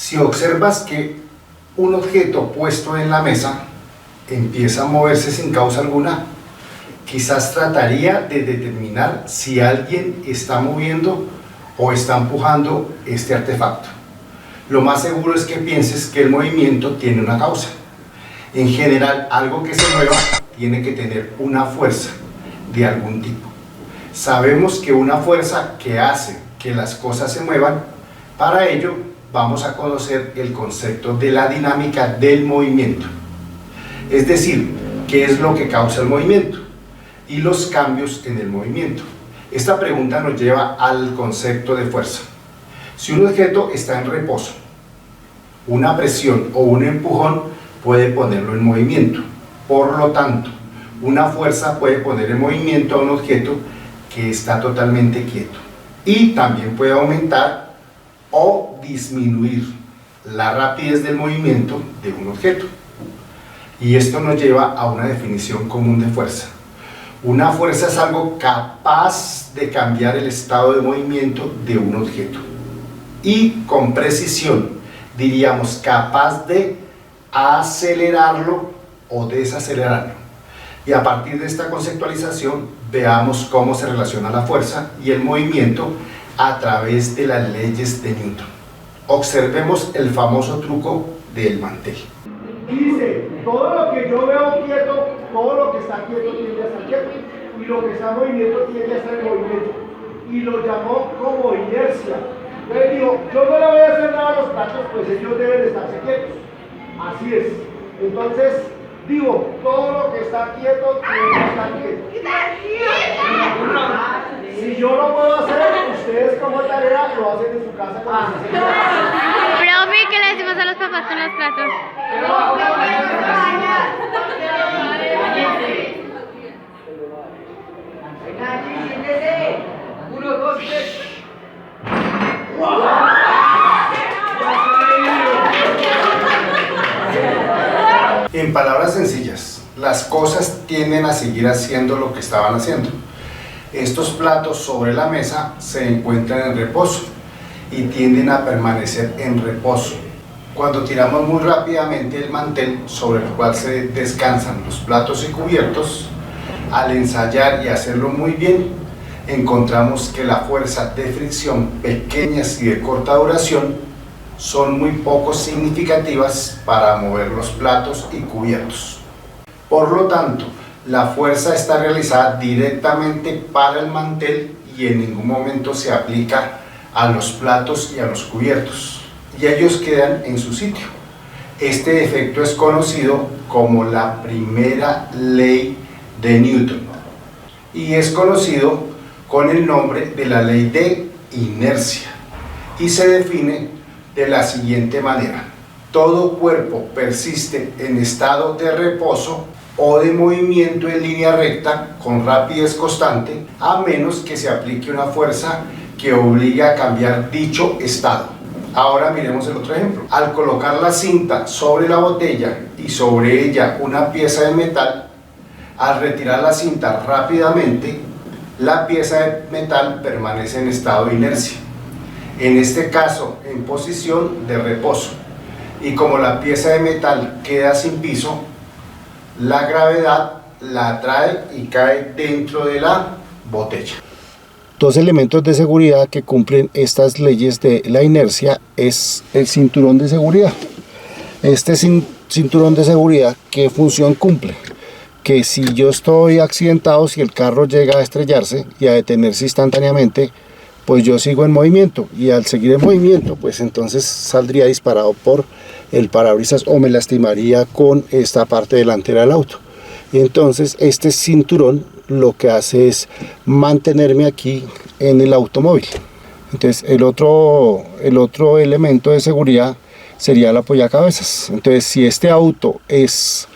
Si observas que un objeto puesto en la mesa empieza a moverse sin causa alguna, quizás trataría de determinar si alguien está moviendo o está empujando este artefacto. Lo más seguro es que pienses que el movimiento tiene una causa. En general, algo que se mueva tiene que tener una fuerza de algún tipo. Sabemos que una fuerza que hace que las cosas se muevan, para ello vamos a conocer el concepto de la dinámica del movimiento. Es decir, qué es lo que causa el movimiento y los cambios en el movimiento. Esta pregunta nos lleva al concepto de fuerza. Si un objeto está en reposo, una presión o un empujón puede ponerlo en movimiento. Por lo tanto, una fuerza puede poner en movimiento a un objeto que está totalmente quieto. Y también puede aumentar o disminuir la rapidez del movimiento de un objeto. Y esto nos lleva a una definición común de fuerza. Una fuerza es algo capaz de cambiar el estado de movimiento de un objeto. Y con precisión, diríamos capaz de acelerarlo o desacelerarlo. Y a partir de esta conceptualización, veamos cómo se relaciona la fuerza y el movimiento a través de las leyes de Newton. Observemos el famoso truco del mantel. Dice, todo lo que yo veo quieto, todo lo que está quieto tiende a estar quieto, y lo que está en movimiento tiende a estar en movimiento. Y lo llamó como inercia. Entonces digo, yo no le voy a hacer nada a los platos, pues ellos deben estarse quietos. Así es. Entonces, digo, todo lo que está quieto tiene que estar quieto. Si yo lo puedo hacer, ustedes como tarea lo hacen en su casa. Profe, ¿qué le decimos a los papás con los platos? Uno, dos, tres. En palabras sencillas, las cosas tienden a seguir haciendo lo que estaban haciendo. Estos platos sobre la mesa se encuentran en reposo y tienden a permanecer en reposo. Cuando tiramos muy rápidamente el mantel sobre el cual se descansan los platos y cubiertos, al ensayar y hacerlo muy bien, encontramos que la fuerza de fricción pequeñas y de corta duración son muy poco significativas para mover los platos y cubiertos. Por lo tanto, la fuerza está realizada directamente para el mantel y en ningún momento se aplica a los platos y a los cubiertos, y ellos quedan en su sitio. Este efecto es conocido como la primera ley de Newton y es conocido con el nombre de la ley de inercia y se define de la siguiente manera: todo cuerpo persiste en estado de reposo o de movimiento en línea recta con rapidez constante, a menos que se aplique una fuerza que obligue a cambiar dicho estado. Ahora miremos el otro ejemplo. Al colocar la cinta sobre la botella y sobre ella una pieza de metal, al retirar la cinta rápidamente, la pieza de metal permanece en estado de inercia, en este caso en posición de reposo, y como la pieza de metal queda sin piso, la gravedad la atrae y cae dentro de la botella. Dos elementos de seguridad que cumplen estas leyes de la inercia es el cinturón de seguridad. Este cinturón de seguridad, ¿qué función cumple? Que si yo estoy accidentado, si el carro llega a estrellarse y a detenerse instantáneamente, pues yo sigo en movimiento, y al seguir en movimiento, pues entonces saldría disparado por el parabrisas o me lastimaría con esta parte delantera del auto. Y entonces este cinturón lo que hace es mantenerme aquí en el automóvil. Entonces el otro elemento de seguridad sería el apoyacabezas. Entonces si este auto es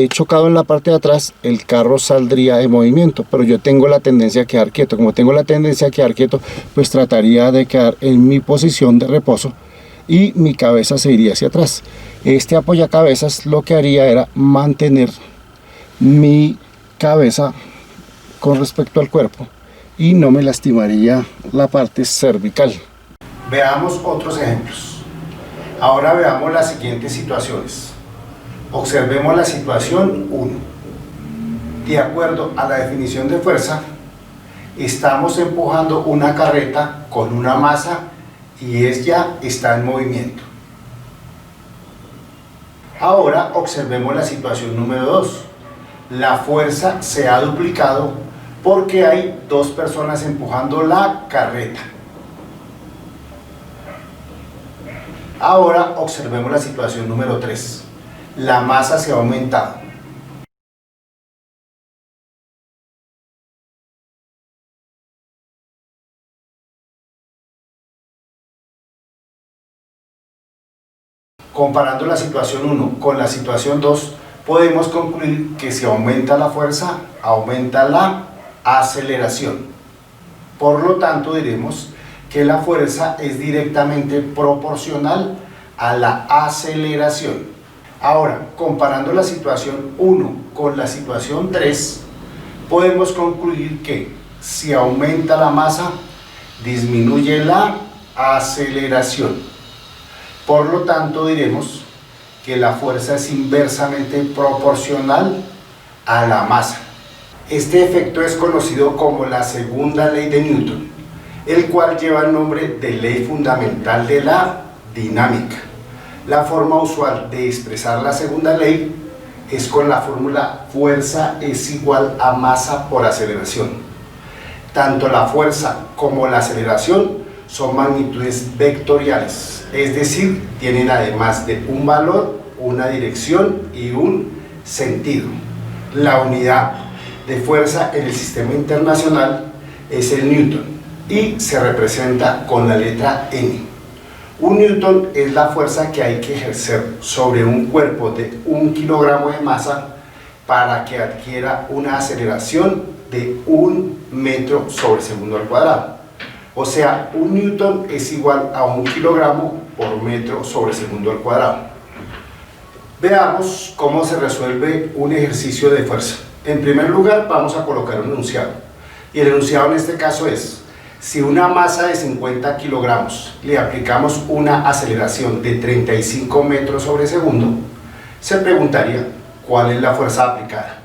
chocado en la parte de atrás, el carro saldría de movimiento, pero yo tengo la tendencia a quedar quieto. Como tengo la tendencia a quedar quieto, pues trataría de quedar en mi posición de reposo y mi cabeza se iría hacia atrás. Este apoyacabezas lo que haría era mantener mi cabeza con respecto al cuerpo y no me lastimaría la parte cervical. Veamos otros ejemplos. Ahora veamos las siguientes situaciones. Observemos la situación 1. De acuerdo a la definición de fuerza, estamos empujando una carreta con una masa y ella está en movimiento. Ahora observemos la situación número 2. La fuerza se ha duplicado porque hay dos personas empujando la carreta. Ahora observemos la situación número 3. La masa se ha aumentado. Comparando la situación 1 con la situación 2, podemos concluir que si aumenta la fuerza, aumenta la aceleración. Por lo tanto, diremos que la fuerza es directamente proporcional a la aceleración. Ahora, comparando la situación 1 con la situación 3, podemos concluir que si aumenta la masa, disminuye la aceleración. Por lo tanto, diremos que la fuerza es inversamente proporcional a la masa. Este efecto es conocido como la segunda ley de Newton, el cual lleva el nombre de ley fundamental de la dinámica. La forma usual de expresar la segunda ley es con la fórmula fuerza es igual a masa por aceleración. Tanto la fuerza como la aceleración son magnitudes vectoriales, es decir, tienen además de un valor, una dirección y un sentido. La unidad de fuerza en el sistema internacional es el newton y se representa con la letra N. Un newton es la fuerza que hay que ejercer sobre un cuerpo de 1 kilogramo de masa para que adquiera una aceleración de 1 metro sobre segundo al cuadrado. O sea, un newton es igual a 1 kilogramo por metro sobre segundo al cuadrado. Veamos cómo se resuelve un ejercicio de fuerza. En primer lugar, vamos a colocar un enunciado. Y el enunciado en este caso es: si una masa de 50 kilogramos le aplicamos una aceleración de 35 metros sobre segundo, se preguntaría ¿cuál es la fuerza aplicada?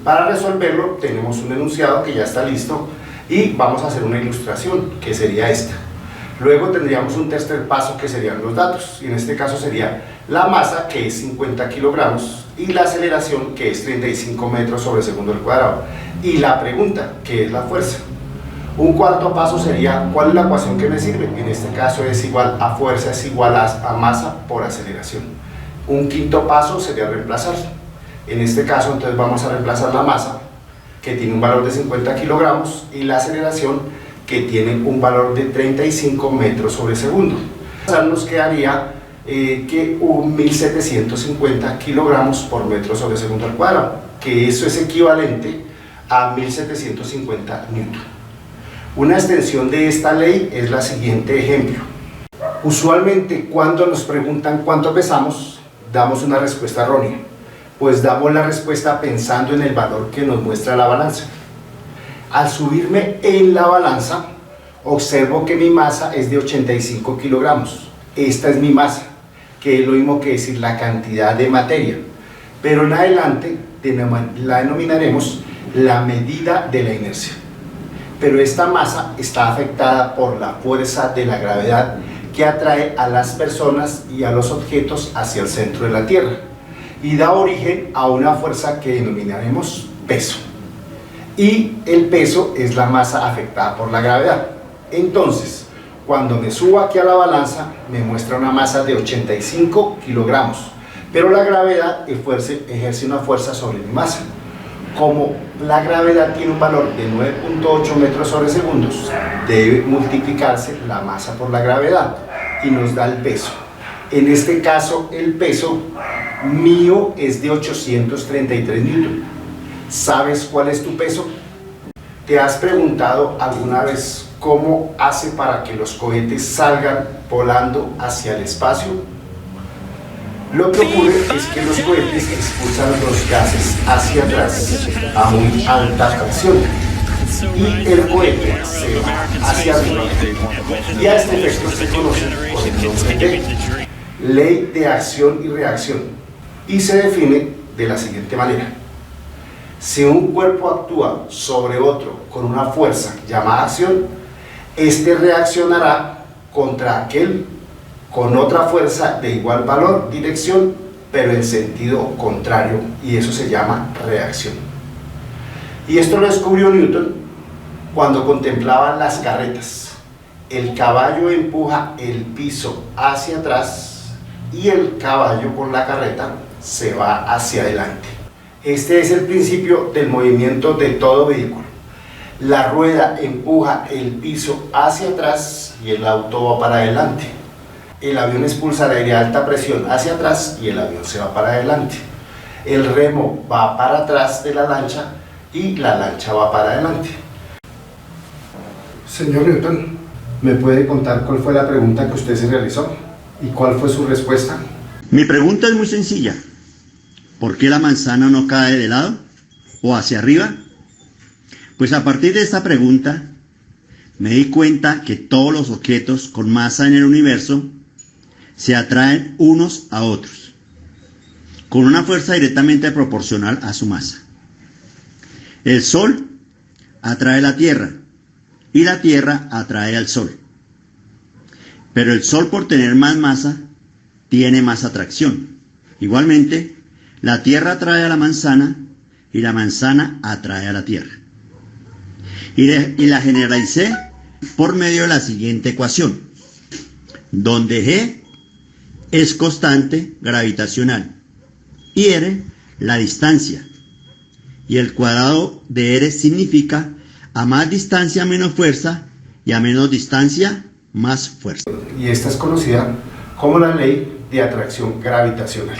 Para resolverlo tenemos un enunciado que ya está listo y vamos a hacer una ilustración que sería esta. Luego tendríamos un tercer paso que serían los datos, y en este caso sería la masa, que es 50 kilogramos, y la aceleración, que es 35 metros sobre segundo al cuadrado, y la pregunta, que es la fuerza. Un cuarto paso sería ¿cuál es la ecuación que me sirve? En este caso es igual a fuerza es igual a masa por aceleración. Un quinto paso sería reemplazar. En este caso entonces vamos a reemplazar la masa, que tiene un valor de 50 kilogramos, y la aceleración, que tiene un valor de 35 metros sobre segundo. Nos quedaría que 1750 kilogramos por metro sobre segundo al cuadrado, que eso es equivalente a 1750 newton. Una extensión de esta ley es la siguiente ejemplo. Usualmente cuando nos preguntan cuánto pesamos, damos una respuesta errónea, pues damos la respuesta pensando en el valor que nos muestra la balanza. Al subirme en la balanza, observo que mi masa es de 85 kilogramos. Esta es mi masa, que es lo mismo que decir la cantidad de materia. Pero en adelante la denominaremos la medida de la inercia. Pero esta masa está afectada por la fuerza de la gravedad que atrae a las personas y a los objetos hacia el centro de la Tierra y da origen a una fuerza que denominaremos peso. Y el peso es la masa afectada por la gravedad. Entonces, cuando me subo aquí a la balanza, me muestra una masa de 85 kilogramos, pero la gravedad ejerce una fuerza sobre mi masa. Como la gravedad tiene un valor de 9.8 metros sobre segundos, debe multiplicarse la masa por la gravedad y nos da el peso. En este caso, el peso mío es de 833 newton. ¿Sabes cuál es tu peso? ¿Te has preguntado alguna vez cómo hace para que los cohetes salgan volando hacia el espacio? Lo que ocurre es que los cohetes expulsan los gases hacia atrás a muy alta presión y el cohete se va hacia arriba, y a este efecto se conoce por el nombre de ley de acción y reacción, y se define de la siguiente manera. Si un cuerpo actúa sobre otro con una fuerza llamada acción, este reaccionará contra aquel con otra fuerza de igual valor, dirección, pero en sentido contrario, y eso se llama reacción. Y esto lo descubrió Newton cuando contemplaba las carretas. El caballo empuja el piso hacia atrás y el caballo con la carreta se va hacia adelante. Este es el principio del movimiento de todo vehículo. La rueda empuja el piso hacia atrás y el auto va para adelante. El avión expulsa el aire a alta presión hacia atrás y el avión se va para adelante. El remo va para atrás de la lancha y la lancha va para adelante. Señor Newton, ¿me puede contar cuál fue la pregunta que usted se realizó y cuál fue su respuesta? Mi pregunta es muy sencilla. ¿Por qué la manzana no cae de lado o hacia arriba? Pues a partir de esta pregunta me di cuenta que todos los objetos con masa en el universo se atraen unos a otros, con una fuerza directamente proporcional a su masa. El Sol atrae la Tierra y la Tierra atrae al Sol. Pero el Sol, por tener más masa, tiene más atracción. Igualmente, la Tierra atrae a la manzana y la manzana atrae a la Tierra. Y la generalicé por medio de la siguiente ecuación, donde G es constante gravitacional y R la distancia, y el cuadrado de R significa a más distancia menos fuerza y a menos distancia más fuerza. Y esta es conocida como la ley de atracción gravitacional.